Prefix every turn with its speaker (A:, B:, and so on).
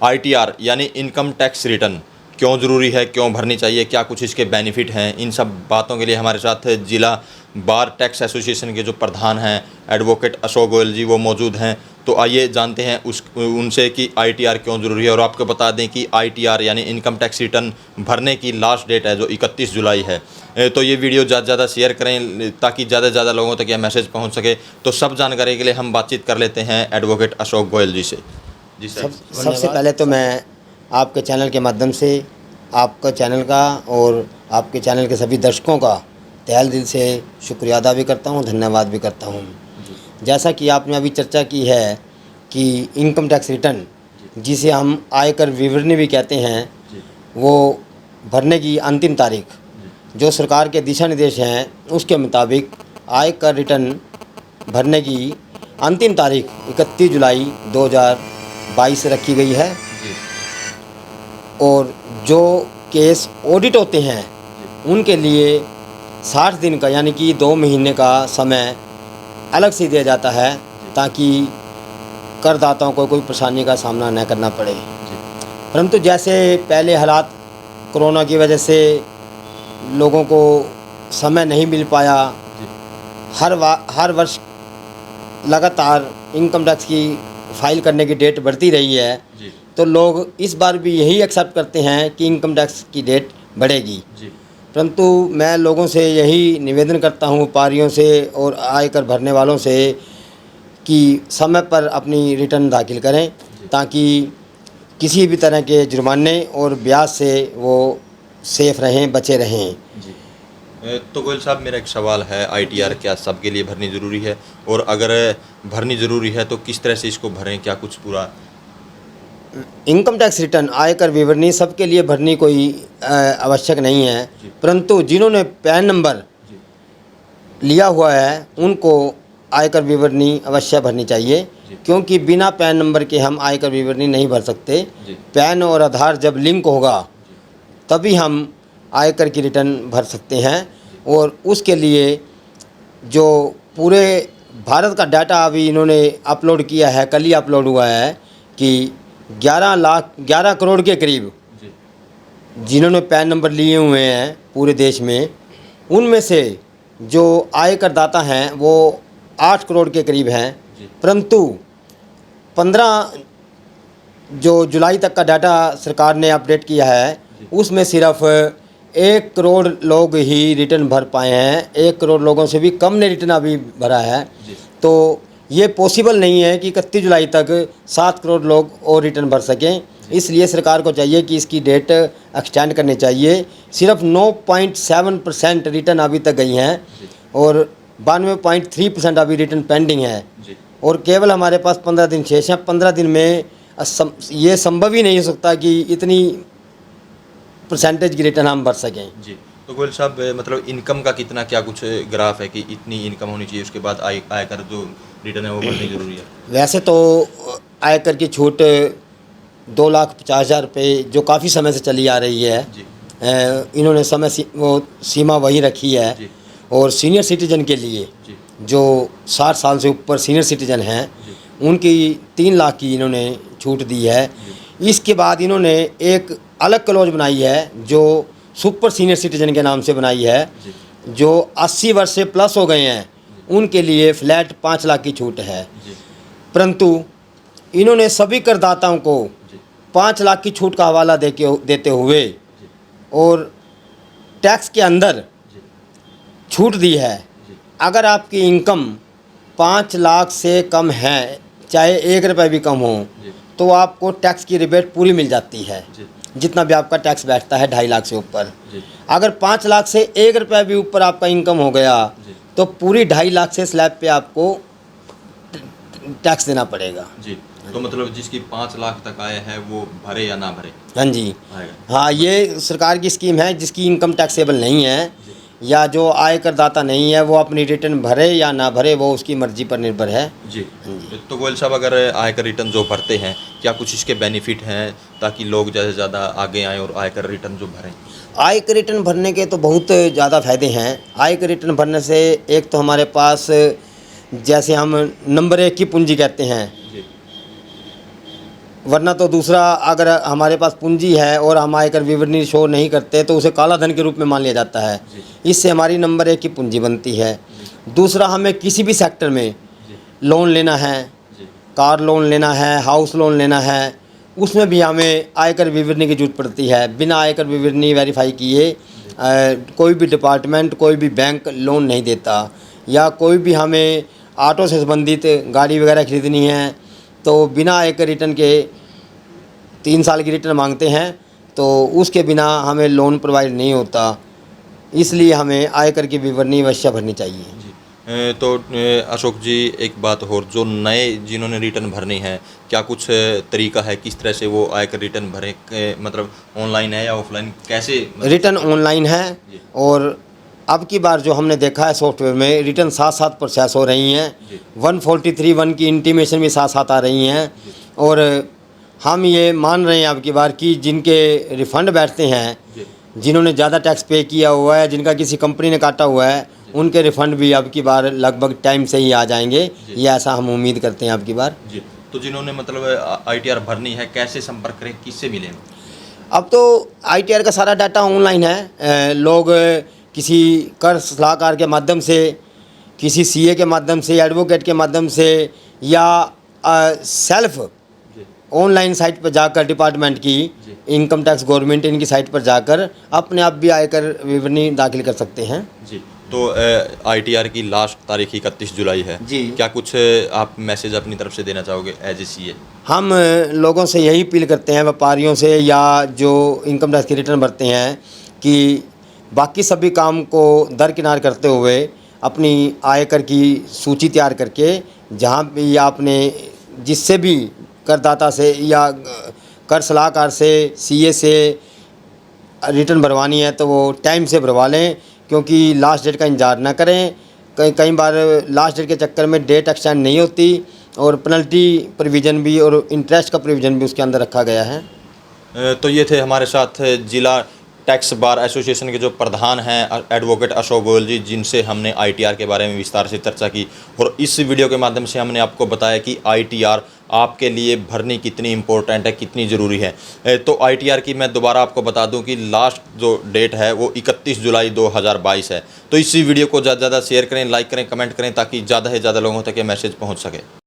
A: ITR यानी income tax return क्यों ज़रूरी है, क्यों भरनी चाहिए, क्या कुछ इसके बेनिफिट हैं, इन सब बातों के लिए हमारे साथ जिला बार टैक्स एसोसिएशन के जो प्रधान हैं एडवोकेट अशोक गोयल जी वो मौजूद हैं। तो आइए जानते हैं उनसे कि आईटीआर क्यों ज़रूरी है। और आपको बता दें कि आईटीआर यानी इनकम टैक्स रिटर्न भरने की लास्ट डेट है जो 31 जुलाई है। तो ये वीडियो ज़्यादा से ज़्यादा शेयर करें ताकि ज़्यादा से ज़्यादा लोगों तक यह मैसेज पहुँच सके। तो सब जानकारी के लिए हम बातचीत कर लेते हैं एडवोकेट अशोक गोयल जी से। जी सर।
B: सबसे पहले तो मैं आपके चैनल के माध्यम से आपका चैनल का और आपके चैनल के सभी दर्शकों का तहे दिल से शुक्रिया अदा भी करता हूँ, धन्यवाद भी करता हूँ। जैसा कि आपने अभी चर्चा की है कि इनकम टैक्स रिटर्न जिसे हम आयकर विवरणी भी कहते हैं, वो भरने की अंतिम तारीख जो सरकार के दिशा निर्देश हैं उसके मुताबिक आयकर रिटर्न भरने की अंतिम तारीख 31 जुलाई 2022 रखी गई है। और जो केस ऑडिट होते हैं उनके लिए 60 दिन का यानी कि 2 महीने का समय अलग से दिया जाता है ताकि करदाताओं को कोई परेशानी का सामना न करना पड़े। परंतु जैसे पहले हालात कोरोना की वजह से लोगों को समय नहीं मिल पाया, हर वर्ष लगातार इनकम टैक्स की फाइल करने की डेट बढ़ती रही है, तो लोग इस बार भी यही एक्सेप्ट करते हैं कि इनकम टैक्स की डेट बढ़ेगी। परंतु मैं लोगों से यही निवेदन करता हूँ, व्यापारियों से और आयकर भरने वालों से, कि समय पर अपनी रिटर्न दाखिल करें ताकि किसी भी तरह के जुर्माने और ब्याज से वो सेफ रहें, बचे रहें।
A: तो गोयल साहब, मेरा एक सवाल है, आईटीआर क्या सबके लिए भरनी ज़रूरी है? और अगर भरनी ज़रूरी है तो किस तरह से इसको भरें, क्या कुछ पूरा?
B: इनकम टैक्स रिटर्न आयकर विवरणी सबके लिए भरनी कोई आवश्यक नहीं है, परंतु जिन्होंने पैन नंबर लिया हुआ है उनको आयकर विवरणी अवश्य भरनी चाहिए, क्योंकि बिना पैन नंबर के हम आयकर विवरणी नहीं भर सकते। पैन और आधार जब लिंक होगा तभी हम आयकर की रिटर्न भर सकते हैं। और उसके लिए जो पूरे भारत का डाटा अभी इन्होंने अपलोड किया है, कल ही अपलोड हुआ है, कि 11 करोड़ के करीब जिन्होंने पैन नंबर लिए हुए हैं पूरे देश में, उनमें से जो आयकर दाता हैं वो 8 करोड़ के करीब हैं। परंतु 15 जो जुलाई तक का डाटा सरकार ने अपडेट किया है उसमें सिर्फ 1 करोड़ लोग ही रिटर्न भर पाए हैं। 1 करोड़ लोगों से भी कम ने रिटर्न अभी भरा है। तो ये पॉसिबल नहीं है कि 31 जुलाई तक 7 करोड़ लोग और रिटर्न भर सकें। इसलिए सरकार को चाहिए कि इसकी डेट एक्सटेंड करनी चाहिए। सिर्फ 9.7% रिटर्न अभी तक गई हैं और 92.3% अभी रिटर्न पेंडिंग है। और केवल हमारे पास 15 दिन शेष हैं। 15 दिन में ये संभव ही नहीं हो सकता कि इतनी परसेंटेज की रिटर्न हम भर सकें।
A: जी, तो गोयल साहब, मतलब इनकम का कितना क्या कुछ ग्राफ है कि इतनी इनकम होनी चाहिए, उसके बाद आयकर जो रिटर्न है वो भरनी जरूरी है?
B: वैसे तो आयकर की छूट 2,50,000 रुपये जो काफ़ी समय से चली आ रही है, इन्होंने वो सीमा वही रखी है। और सीनियर सिटीजन के लिए जो 60 साल से ऊपर सीनियर सिटीजन हैं उनकी 3 लाख की इन्होंने छूट दी है। इसके बाद इन्होंने एक अलग क्लॉज बनाई है जो सुपर सीनियर सिटीजन के नाम से बनाई है। जो 80 वर्ष से प्लस हो गए हैं उनके लिए फ्लैट 5 लाख की छूट है। परंतु इन्होंने सभी करदाताओं को 5 लाख की छूट का हवाला देते हुए और टैक्स के अंदर छूट दी है। अगर आपकी इनकम 5 लाख से कम है, चाहे 1 रुपये भी कम हो, तो आपको टैक्स की रिबेट पूरी मिल जाती है। जितना भी आपका टैक्स बैठता है 2.5 लाख से ऊपर। अगर 5 लाख से 1 रुपया भी ऊपर आपका इनकम हो गया तो पूरी 2.5 लाख से स्लैब पे आपको टैक्स देना पड़ेगा।
A: जी, तो मतलब जिसकी 5 लाख तक आया है वो भरे या ना भरे?
B: हाँ जी, हाँ, ये सरकार की स्कीम है। जिसकी इनकम टैक्सेबल नहीं है या जो आयकर दाता नहीं है वो अपनी रिटर्न भरे या ना भरे, वो उसकी मर्जी पर निर्भर है।
A: जी, तो गोयल साहब, अगर आयकर रिटर्न जो भरते हैं क्या कुछ इसके बेनिफिट हैं ताकि लोग ज़्यादा से ज़्यादा आगे आएँ और आयकर रिटर्न जो भरें?
B: आयकर रिटर्न भरने के तो बहुत ज़्यादा फ़ायदे हैं। आयकर रिटर्न भरने से एक तो हमारे पास, जैसे हम नंबर 1 की पूंजी कहते हैं, वरना तो दूसरा, अगर हमारे पास पूंजी है और हम आयकर विवरणी शो नहीं करते तो उसे काला धन के रूप में मान लिया जाता है। इससे हमारी नंबर 1 की पूंजी बनती है। दूसरा, हमें किसी भी सेक्टर में लोन लेना है, कार लोन लेना है, हाउस लोन लेना है, उसमें भी हमें आयकर विवरणी की जरूरत पड़ती है। बिना आयकर विवरणी वेरीफाई किए कोई भी डिपार्टमेंट, कोई भी बैंक लोन नहीं देता। या कोई भी हमें ऑटो से संबंधित गाड़ी वगैरह खरीदनी है तो बिना आयकर रिटर्न के 3 साल की रिटर्न मांगते हैं, तो उसके बिना हमें लोन प्रोवाइड नहीं होता। इसलिए हमें आयकर की विवरणी अवश्य भरनी चाहिए।
A: तो अशोक जी, एक बात और, जो नए जिन्होंने रिटर्न भरनी है, क्या कुछ तरीका है किस तरह से वो आयकर रिटर्न भरें? मतलब ऑनलाइन है या ऑफलाइन, कैसे?
B: रिटर्न ऑनलाइन है, और अब की बार जो हमने देखा है सॉफ्टवेयर में रिटर्न साथ प्रोसेस हो रही हैं। 143(1) की इंटीमेशन भी साथ आ रही हैं। और हम ये मान रहे हैं अब की बार कि जिनके रिफ़ंड बैठते हैं, जिन्होंने ज़्यादा टैक्स पे किया हुआ है, जिनका किसी कंपनी ने काटा हुआ है, उनके रिफ़ंड भी अब की बार लगभग टाइम से ही आ जाएंगे। ये ऐसा हम उम्मीद करते हैं अब की बार।
A: जी, तो जिन्होंने मतलब ITR भरनी है, कैसे संपर्क करें, किससे मिलें?
B: अब तो ITR का सारा डाटा ऑनलाइन है। लोग किसी कर सलाहकार के माध्यम से, किसी CA के माध्यम से, एडवोकेट के माध्यम से, या सेल्फ ऑनलाइन साइट पर जाकर डिपार्टमेंट की, इनकम टैक्स गवर्नमेंट इनकी साइट पर जाकर अपने आप भी आयकर विवरणी दाखिल कर सकते हैं।
A: जी, तो ITR की लास्ट तारीख 31 जुलाई है
B: जी।
A: क्या कुछ आप मैसेज अपनी तरफ से देना चाहोगे एज ए CA?
B: हम लोगों से यही अपील करते हैं, व्यापारियों से या जो इनकम टैक्स की रिटर्न भरते हैं, कि बाकी सभी काम को दरकिनार करते हुए अपनी आयकर की सूची तैयार करके, जहाँ भी आपने जिससे भी करदाता से या कर सलाहकार से, CA से रिटर्न भरवानी है तो वो टाइम से भरवा लें, क्योंकि लास्ट डेट का इंतजार ना करें। कई बार लास्ट डेट के चक्कर में डेट एक्सटेंड नहीं होती, और पेनल्टी प्रोविज़न भी और इंटरेस्ट का प्रोविज़न भी उसके अंदर रखा गया है।
A: तो ये थे हमारे साथ जिला टैक्स बार एसोसिएशन के जो प्रधान हैं एडवोकेट अशोक गोयल जी, जिनसे हमने ITR के बारे में विस्तार से चर्चा की। और इस वीडियो के माध्यम से हमने आपको बताया कि ITR आपके लिए भरनी कितनी इम्पोर्टेंट है, कितनी ज़रूरी है। तो ITR की मैं दोबारा आपको बता दूं कि लास्ट जो डेट है वो 31 जुलाई 2022 है। तो इसी वीडियो को ज़्यादा से ज़्यादा शेयर करें, लाइक करें, कमेंट करें, ताकि ज़्यादा से ज़्यादा लोगों तक ये मैसेज पहुँच सके।